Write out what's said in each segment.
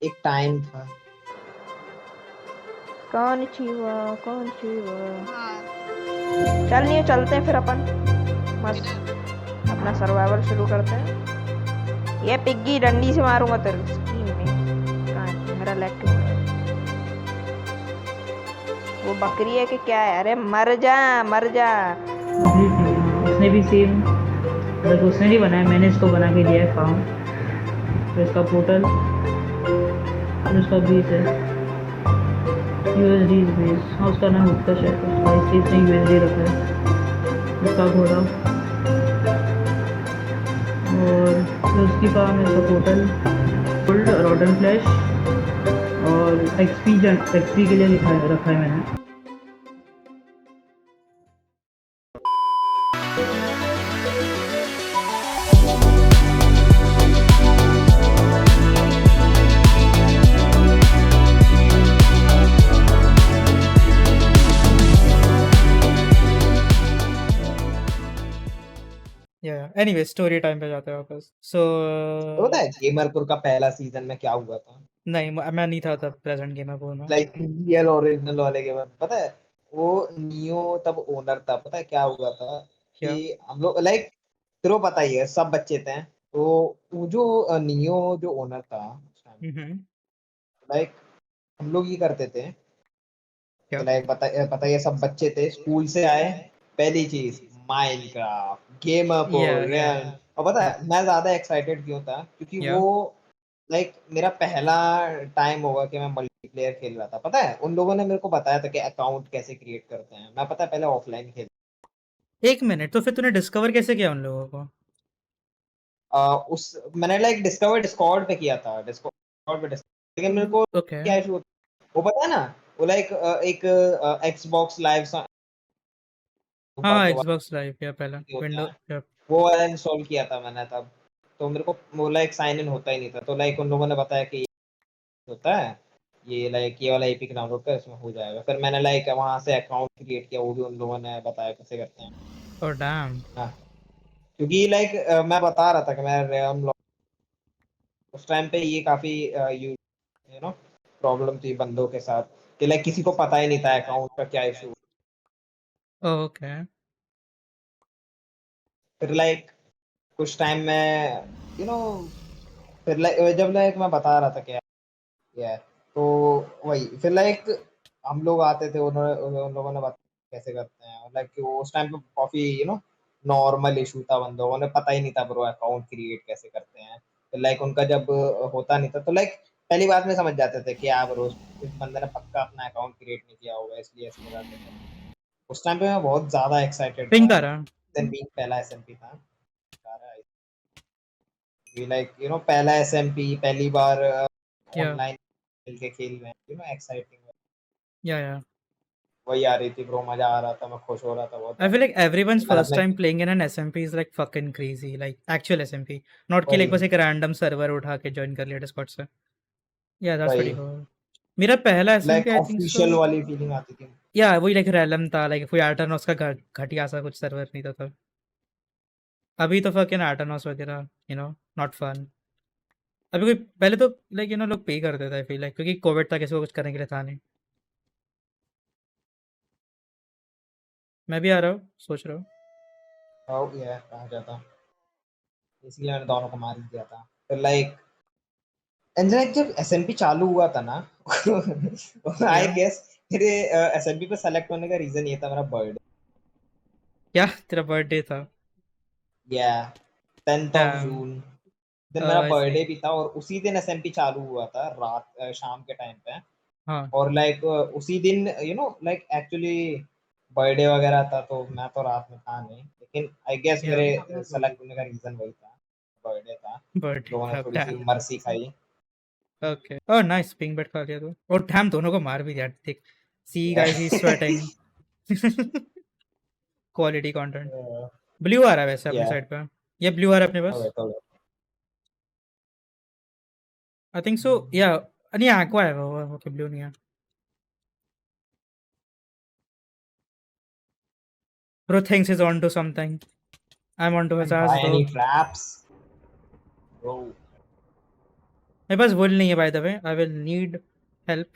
एक टाइम था। कौन छीवा कौन छीवा। हाँ चल नहीं चलते हैं फिर अपन मस्त इधर अपना सर्वाइवल शुरू करते हैं। ये पिग्गी डंडी से मारूंगा तेरे स्क्रीन में। कहाँ है मेरा लेग क्यों हो रहा है? वो बकरी है कि क्या है? अरे मर जा मर जा। कंप्लीट नहीं हुआ। उसने भी सेम मतलब उसने नहीं बनाया, मैंने इसको बना के दिया है फार्म। तो इसका पोर्टल और इसका बेस है यूएसडी बेस। हाँ उसका नाम उत्कर्ष है, उसका इसलिए इसने यूएसडी रखा है। इसका घोड़ा और जो उसकी फार्म है इसका पोर्टल गोल्ड रॉटन फ्लैश और एक्सपी के लिए रखा है मैंने। एनीवे स्टोरी टाइम पे जाते हैं वापस। तो पता है गेमरपुर का पहला सीजन में क्या हुआ था? नहीं मैं नहीं था तब प्रेजेंट गेमरपुर में। लाइक रियल ओरिजिनल वाले गेमर, पता है वो नियो तब ओनर था। पता है क्या हुआ था क्या? कि हम लोग लाइक तेरे को पता ही है सब बच्चे थे। तो वो जो नियो जो ओनर था हम्म। लाइक हम लोग ये करते थे क्या? लाइक पता ये सब बच्चे थे स्कूल से आए, पहली चीज माइनक्राफ्ट या गेमरपुर या और पता है मैं ज्यादा एक्साइटेड क्यों था क्योंकि या वो लाइक मेरा पहला टाइम होगा कि मैं मल्टीप्लेयर खेल रहा था। पता है उन लोगों ने मेरे को बताया था कि अकाउंट कैसे क्रिएट करते हैं। मैं पता है पहले ऑफलाइन खेल एक मिनट, तो फिर तूने डिस्कवर कैसे किया उन लोगों को? उस मैंने लाइक डिस्कवर डिस्कॉर्ड पे किया था। डिस्कॉर्ड पे लेकिन मेरे को ओके। क्या इशू वो पता है ना वो लाइक एक एक्सबॉक्स लाइव हाँ जो एक्सबॉक्स लाइव या पहला होता विंडो है या। वो वाला इंस्टॉल किया था मैंने तब। तो मेरे को वो लाइक साइन इन होता ही नहीं था। तो लाइक उन लोगों ने बताया कि ये होता है, ये लाइक ये वाला एपीके डाउनलोड कर इसमें हो जाएगा। फिर मैंने लाइक वहां से अकाउंट क्रिएट किया, वो भी उन लोगों ने बताया कैसे करते हैं। Oh damn. हाँ क्योंकि लाइक मैं बता रहा था कि मैं रैम उस टाइम पे ये काफी यू नो प्रॉब्लम थी बंदों के साथ कि लाइक किसी को पता ही नहीं था अकाउंट का क्या इशू। ओके। फिर लाइक कुछ टाइम में यू नो फिर लाइक जब लाइक मैं बता रहा था क्या है तो वही फिर लाइक हम लोग आते थे, उन्होंने उन लोगों ने बताया कैसे करते हैं। लाइक उस टाइम पे काफी नॉर्मल इशू था, बंदों को पता ही नहीं था ब्रो अकाउंट क्रिएट कैसे करते हैं। तो लाइक उनका जब होता नहीं था तो लाइक पहली बात में समझ जाते थे कि यार ब्रो इस बंदे ने पक्का अपना अकाउंट क्रिएट नहीं किया होगा इसलिए ऐसे करते थे। उस टाइम पे मैं बहुत ज्यादा एक्साइटेड पिंक था। आ रहा। देन बीइंग पहला एसएमपी था लाइक पहला एसएमपी पहली बार या ऑनलाइन मिल के खेल रहे हैं, एक्साइटिंग या वही आ रही थी ब्रो। मजा आ रहा था, मैं खुश हो रहा था बहुत I feel ज्यादा। like everyone's मैंने first अपने time playing in an SMP is like fucking crazy, like actual SMP, not कि वही like बस एक random server उठा के join कर लिया Discord से। Yeah, that's वही pretty cool. मेरा पहला like SMP I think so। Official वाली फीलिंग आती थी। या वही लाइक रैलम था, लाइक कोई आर्टरनॉस का घटिया सा कुछ सर्वर नहीं था तब। अभी तो फकिंग आर्टरनॉस वगैरह नॉट फन। अभी कोई पहले तो लाइक लोग पे करते थे आई फील लाइक, क्योंकि कोविड था, किसी को कुछ करने के लिए था नहीं। मैं भी आ रहा हूँ, सोच रहा हूँ। ओ ये कहा जाता, इसलिए मैंने दोनों को मार ही दिया था। तो लाइक एंड लाइक जब एसएमपी चालू हुआ था ना आई या गेस मेरे एसएमपी पे सेलेक्ट होने का रीजन ये था मेरा बर्थडे। क्या तेरा बर्थडे था? या 10th ऑफ डैम। जून दिन मेरा आई सी। बर्थडे भी था और उसी दिन एसएमपी चालू हुआ था रात शाम के टाइम पे। हाँ और लाइक उसी दिन लाइक एक्चुअली बर्थडे वगैरह था तो मैं तो रात में था नहीं, लेकिन आई गेस या मेरे सेलेक्ट होने का रीजन वही था, बर्थडे था। बर्थडे लोगों ने था थोड़ी सी डैम। मर्सी खाई। ओके ओह नाइस, पिंक बेट खा लिया तो। और डैम दोनों को मार भी दिया, देख। See guys he sweating. Quality content. Blue आ रहा है वैसे अपनी या साइड पे। ये ब्लू आ रहा है अपने पास। तो आई थिंक सो या। नहीं aqua है वो, ओके ब्लू नहीं है। Bro thinks he's on to something. I'm on to his and ass buy though. any traps bro? मेरे पास वुल नहीं है bye the way, I will need help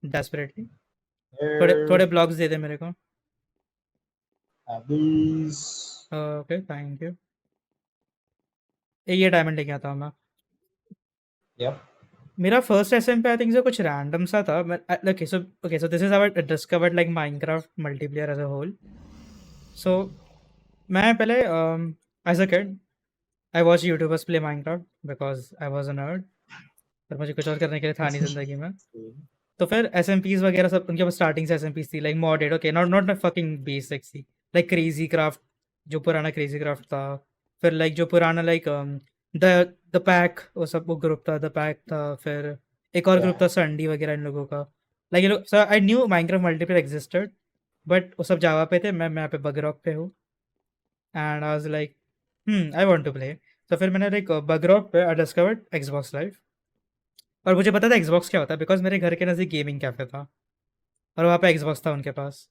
desperately. थोड़े ब्लॉक्स दे दे मेरे को। Abis. Okay thank you. ये diamond लेके आता हूँ मैं। Yep. मेरा फर्स्ट एसएम पे आई थिंक से कुछ रैंडम सा था। Okay so this is how I discovered like Minecraft multiplayer as a whole. So मैं पहले as a kid I watch YouTubers play Minecraft because I was a nerd, पर मुझे कुछ और करने के लिए था नहीं ज़िंदगी में। तो फिर एसएमपीज वगैरह सब उनके पास स्टार्टिंग से एसएमपीज थी like modded, okay not not fucking basic सी, लाइक क्रेजी क्राफ्ट, जो पुराना क्रेजी क्राफ्ट था। फिर लाइक जो पुराना लाइक द पैक, वो सब वो ग्रुप था, द पैक था। फिर एक और ग्रुप था Yeah. संडी वगैरह, इन लोगों का। लाइक ये लोग, so I knew Minecraft multiplayer existed, but वो सब जावा पे थे, मैं यहाँ पे बगरॉक पे हूँ। And I was like I want to play. तो फिर मैंने लाइक बगरॉक पे आई डिस्कवर्ड एक्सबॉक्स लाइव, और मुझे पता था एक्सबॉक्स क्या होता है बिकॉज मेरे घर के नज़दीक गेमिंग कैफे था और वहाँ पे एक्सबॉक्स था उनके पास।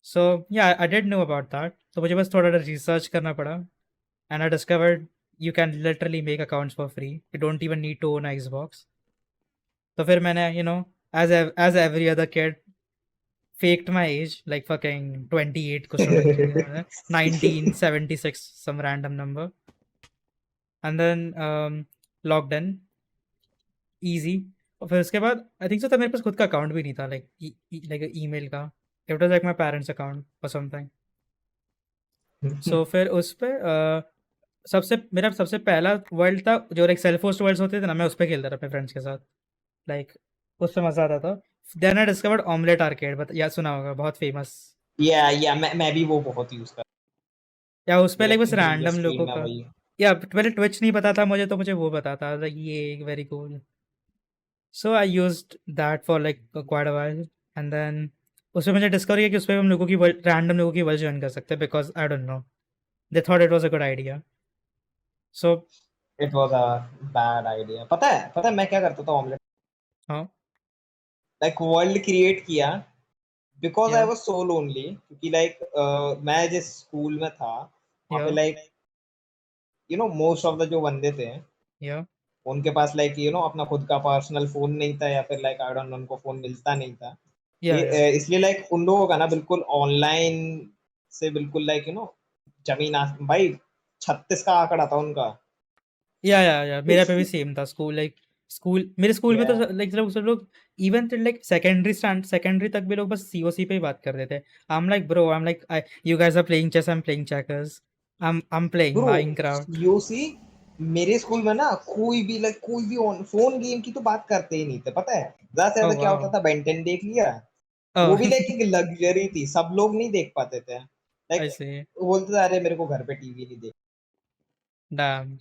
So ya I did know about that, तो मुझे बस थोड़ा रिसर्च करना पड़ा and I discovered you can literally make accounts for free, you don't even need to own Xbox. तो फिर मैंने as every other kid faked my age like fucking 28 कुछ तो रख दिया मैंने, 1976 some random number, and then logged in easy। और फिर उसके बाद आई थिंक सो तब मेरे पास खुद का अकाउंट भी नहीं था, लाइक ईमेल का, it was like my parents account और समथिंग। सो फिर उस पे मेरा सबसे पहला वर्ल्ड था जो लाइक सेल्फ होस्ट वर्ल्ड्स होते थे ना, मैं उस पे खेलता था अपने फ्रेंड्स के साथ, लाइक उस पे मज़ा आता था। Then I discovered Omlet Arcade, but ya सुना होगा, बहुत फेमस। Yeah, मैं भी वो बहुत यूज कर, या उस पे मेरे लाइक बस डेली रैंडम स्ट्रीम लोगों में का, वही। या पहले ट्विच नहीं पता था मुझे, तो मुझे वो पता था लाइक ये very cool. So I used that for like quite a while, and then उसमें मुझे डिस्कवर किया कि उस पे हम लोगों की वर्ल्ड, रैंडम लोगों की वर्ल्ड ज्वाइन कर सकते हैं, because I don't know, they thought it was a good idea. So it was a bad idea. पता है मैं क्या करता था ऑमलेट, हाँ लाइक वर्ल्ड क्रिएट किया बिकॉज आई या वाज सो लोनली, क्योंकि लाइक मैं जिस स्कूल में था वहाँ या पे लाइक मोस्ट ऑफ द जो बंदे थे या उनके पास लाइक अपना खुद का पर्सनल फोन नहीं था, या फिर लाइक आई डोंट नो उनको फोन मिलता नहीं था। या इसलिए लाइक उन लोगों का ना बिल्कुल ऑनलाइन से बिल्कुल लाइक जमीन भाई 36 का आंकड़ा था उनका। या मेरा पे भी सेम था। स्कूल लाइक स्कूल, मेरे स्कूल में तो Yeah. लाइक सब लोग इवन लाइक सेकेंडरी तक भी लोग बस सीओसी पे ही बात कर रहे थे। I am like bro, I am like you guys are playing chess, I am playing checkers, I am playing bro Minecraft. COC मेरे स्कूल में ना कोई भी फोन गेम की तो बात करते ही नहीं थे, पता है। ज्यादा से ओह ज्यादा क्या वाओ। होता था, बेंटेन देख लिया, वो ओह भी लाइक एक लग्जरी थी, सब लोग नहीं देख पाते थे आई लाइक। सी। बोलते थे अरे मेरे को घर पे टीवी नहीं देख, डैम।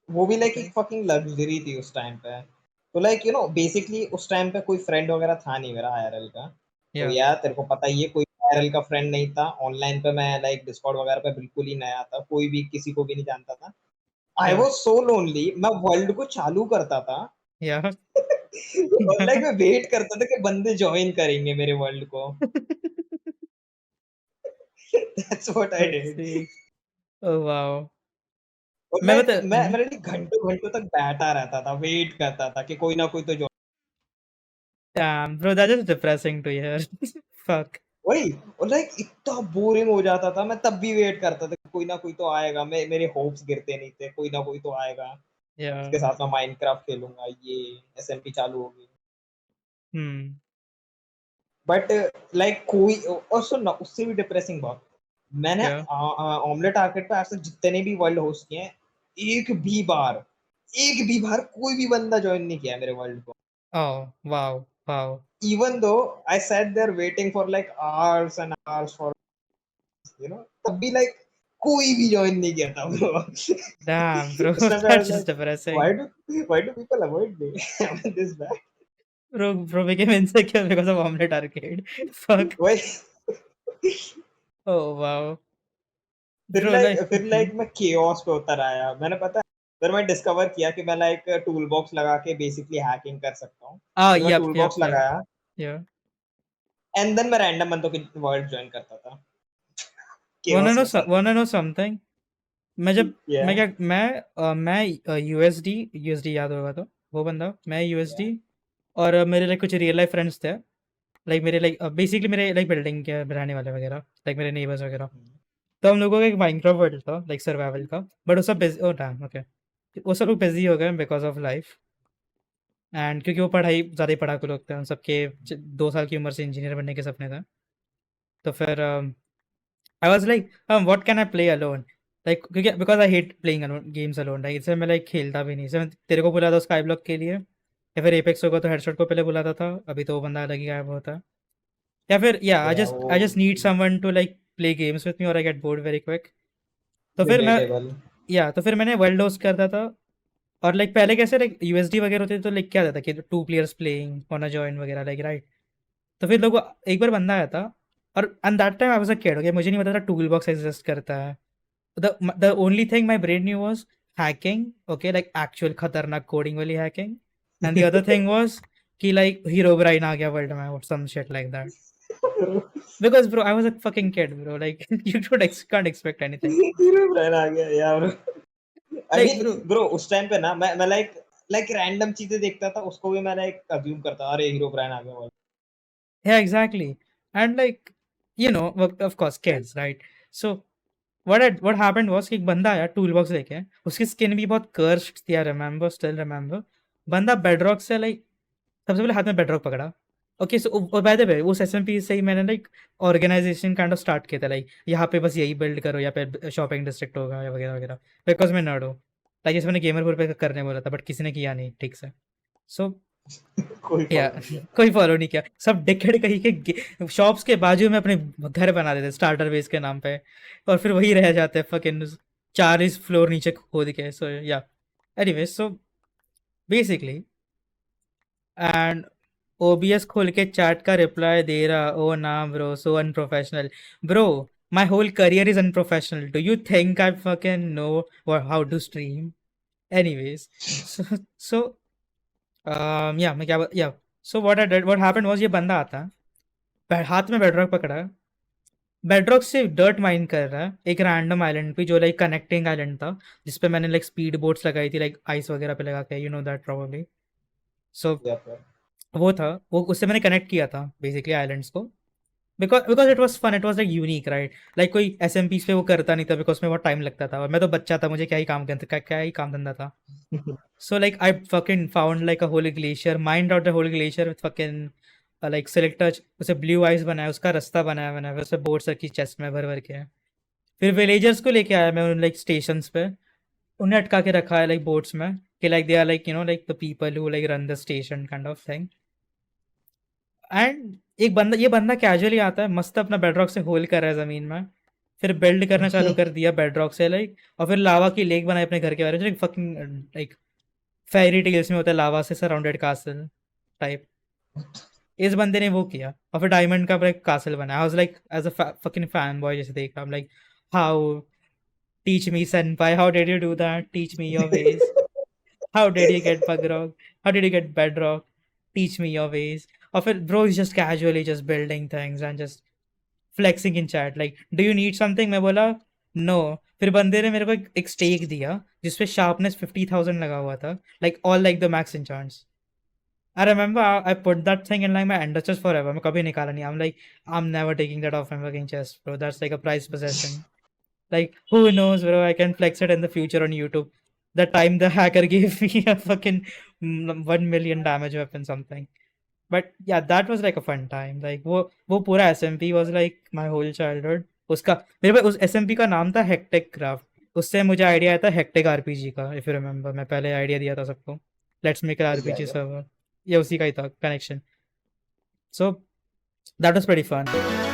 वो भी लाइक ओके। एक फकिंग लग्जरी थी उस टाइम पे। तो लाइक बेसिकली उस टाइम पे कोई फ्रेंड वगैरह था नहीं मेरा आईआरएल का। तो या यार तेरे को पता ही है, कोई आईआरएल का फ्रेंड नहीं था। ऑनलाइन पे मैं लाइक डिस्कॉर्ड वगैरह पे बिल्कुल ही नया था, कोई भी किसी को भी नहीं जानता था। आई या वाज सो लोनली, मैं वर्ल्ड को चालू करता था या और लाइक मैं वेट करता था कि बंदे ज्वाइन करेंगे मेरे वर्ल्ड को। That's what I I did. See. Oh wow. और मैं लाइक बता मैं really घंटों घंटों तक बैठा रहता था, वेट करता था कि कोई ना कोई तो damn bro, that is depressing to hear. Fuck. वही। और लाइक इतना बोरिंग हो जाता था, मैं तब भी वेट करता था कि कोई ना कोई तो आएगा। मेरे होप्स गिरते नहीं थे, कोई ना कोई तो आएगा, या उसके साथ मैं माइनक्राफ्ट खेलूंगा, ये एसएमपी चालू होगी। हम्म बट लाइक कोई, और सुन ना उससे भी डिप्रेसिंग बात, मैंने क्या? ऑमलेट आर्केड पे आज तक जितने भी वर्ल्ड होस्ट किए हैं, एक भी बार कोई भी बंदा ज्वाइन नहीं किया है मेरे वर्ल्ड को। Oh wow wow. Even though I sat there waiting for like hours and hours for तब भी लाइक कोई भी ज्वाइन नहीं किया था ब्रो। Damn, bro, उस टाइम पे I that's was just like depressing. Why do people avoid me, I am this bad. Bro became insecure because of Omelette Arcade. Fuck. वही। Oh wow. फिर Bro, like like, फिर like मैं chaos पे उतर आया, मैंने पता है। फिर मैं डिस्कवर किया कि मैं लाइक टूल बॉक्स लगा के बेसिकली हैकिंग कर सकता हूँ। फिर मैं टूल बॉक्स yep. लगाया Yeah. एंड देन मैं रैंडम बंदों के वर्ल्ड ज्वाइन करता था Wanna केओस know में साथ। wanna know something? मैं जब Yeah. मैं यूएसडी याद होगा तो वो बंदा, मैं यूएसडी और मेरे लाइक कुछ रियल लाइफ फ्रेंड्स थे, लाइक मेरे लाइक बेसिकली मेरे लाइक बिल्डिंग के रहने वाले वगैरह, लाइक मेरे नेबर्स वगैरह। तो हम लोगों का एक माइनक्राफ्ट वर्ल्ड था लाइक सर्वाइवल का, बट वो सब बिजी, ओ डैम ओके, वो सब लोग बिजी हो गए बिकॉज ऑफ लाइफ, एंड क्योंकि वो पढ़ाई ज़्यादा ही पढ़ाकू लोग थे, उन सबके 2 साल की उम्र से इंजीनियर बनने के सपने थे। तो फिर I was like what can I play alone, like क्योंकि because I hate playing alone games alone, like इसलिए मैं लाइक खेलता भी नहीं। इसलिए मैं तेरे को बुला था स्काई ब्लॉक के लिए, या फिर एपेक्स होगा तो हेडशॉट को पहले बुलाता था, अभी तो वो बंदा अलग ही गायब होता है। या फिर या आई Yeah, जस्ट वो I just need someone to like play games with me और I get bored very quick. तो फिर मैं relatable. तो फिर मैंने वर्ल्ड होस्ट करता था, और लाइक पहले कैसे लाइक यूएसडी वगैरह होते थे तो लाइक क्या होता था कि 2 players playing on a join वगैरह लाइक राइट। तो फिर लोग एक बार बंदा आया था, और and that time I was a kid, okay, मुझे नहीं पता था टूल बॉक्स एग्जिस्ट करता है। the only thing my brain knew was hacking, okay, like actual खतरनाक कोडिंग वाली hacking, and the other thing was कि like हीरो ब्राइन आ गया वर्ल्ड में or some shit like that, because bro I was a fucking kid bro, like you can't expect anything, Hero Brian आ गया यार. I like mean, bro bro उस time पे ना मैं like random चीजें देखता था, उसको भी मैं लाइक अज्यूम करता, अरे हीरो ब्रायन आ गया भाई. yeah exactly, and like you know of course kids right, so what happened was कि एक बंदा आया टूल बॉक्स लेके, उसकी स्किन भी बहुत कर्स्ड थी, आई रिमेंबर स्टिल रिमेंबर। बंदा बेडरॉक से लाइक सबसे पहले हाथ में बेडरॉक पकड़ा, okay, so by the way उस एसएमपी से ही मैंने like organization kind of start किया था, लाइक यहाँ पे बस यही बिल्ड करो, यहाँ पे शॉपिंग डिस्ट्रिक्ट होगा या वगैरह वगैरह, बिकॉज मैं नर्ड हूँ, लाइक जैसे मैंने गेमरपुर पे करने बोला था बट किसी ने किया नहीं ठीक से, सो कोई या follow नहीं किया. कोई फॉलो नहीं किया, सब डिकेड कहीं के शॉप्स के बाजू में अपने घर बना देते स्टार्टर बेस के नाम पे, और फिर वही रह जाते हैं फकिंग 40 फ्लोर नीचे खोद के। सो या anyway, so basically and OBS खोल के चैट का रिप्लाई दे रहा, oh no bro so unprofessional, bro my whole career is unprofessional, do you think I fucking know how to stream? Anyways, so या मैं क्या या सो व्हाट हैपेंड वाज, ये बंदा आता हाथ में बेडरॉक पकड़ा, बेडरॉक से डर्ट माइन कर रहा है एक रैंडम आइलैंड पे जो लाइक कनेक्टिंग आइलैंड था, जिसपे मैंने लाइक स्पीड बोट्स लगाई थी लाइक आइस वगैरह पे लगा के, you know that probably. So वो था, वो उससे मैंने कनेक्ट किया था बेसिकली आइलैंड्स को, because it was fun, it was like unique right, like कोई एसएमपीज पे वो करता नहीं था बिकॉज में बहुत टाइम लगता था, और मैं तो बच्चा था, मुझे क्या ही काम धंधा था। So like I fucking found like a whole glacier, mined out the whole glacier with fucking like selector, उसे blue eyes बनाया, उसका रास्ता बनाया मैंने, उसे बोट्स रखी चेस्ट में भर भर के, फिर विलेजर्स को लेके आया मैं उन लाइक स्टेशंस पे, उन्हें अटका के रखा है लाइक बोट्स में कि like they are like you know like the people who like run the station kind of thing. And ये बंदा कैजुअली आता है, मस्त अपना बेडरॉक से होल कर रहा है जमीन में, फिर बिल्ड करना चालू कर दिया बेडरॉक से लाइक, और फिर लावा की लेक बनाई अपने घर के बारे में, like fucking like fairy tales में होता है लावा से सराउंडेड कासल टाइप, इस बंदे ने वो किया, और फिर डायमंड का एक कासल बनाया। I was like as a fucking fanboy जैसे देख रहा हूं, like how teach me senpai, how did you do that, teach me your ways, how did you get bedrock, how did you get bedrock, teach me your ways. और फिर bro is just casually just building things and just flexing in chat like do you need something, मैं बोला no. फिर बंदे ने मेरे को एक स्टेक दिया जिसपे शार्पनेस 50,000 लगा हुआ था, like all like the max enchants। I remember I put that thing in like my ender chest forever, मैं कभी निकाला नहीं, I'm like I'm never taking that off my fucking chest bro, that's like a prized possession, like who knows bro, I can flex it in the future on YouTube, the time the hacker gave me a fucking 1 million damage weapon something, but yeah that was like a fun time, like वो पूरा SMP was like my whole childhood। उसका मेरे पास उस SMP का नाम था hectic craft, उससे मुझे आइडिया आया था हेक्टिक RPG का, इफ यू रिमेंबर, मैं पहले आइडिया दिया था सबको let's make an RPG server, ये उसी का ही था connection, so that was pretty fun.